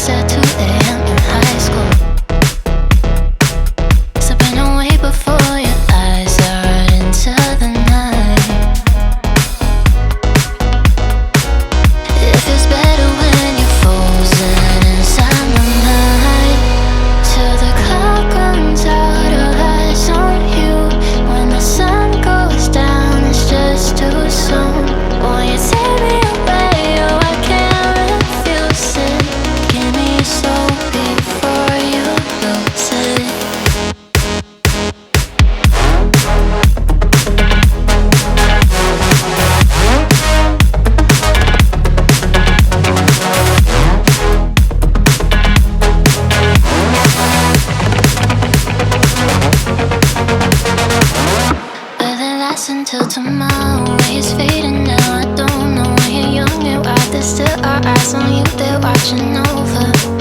at 2 a.m. in high school. Slipping away before your eyes are into the night. It feels better when you're frozen inside my mind. Till the clock runs out of eyes on you. When the sun goes down, it's just too soon. Won't you take me away? Oh, I can't refuse it. Give me your soul before you lose it. Will it last until tomorrow? It's fading now, I don't know. When you're young, you're out, there's still our eyes on you, they're watching over.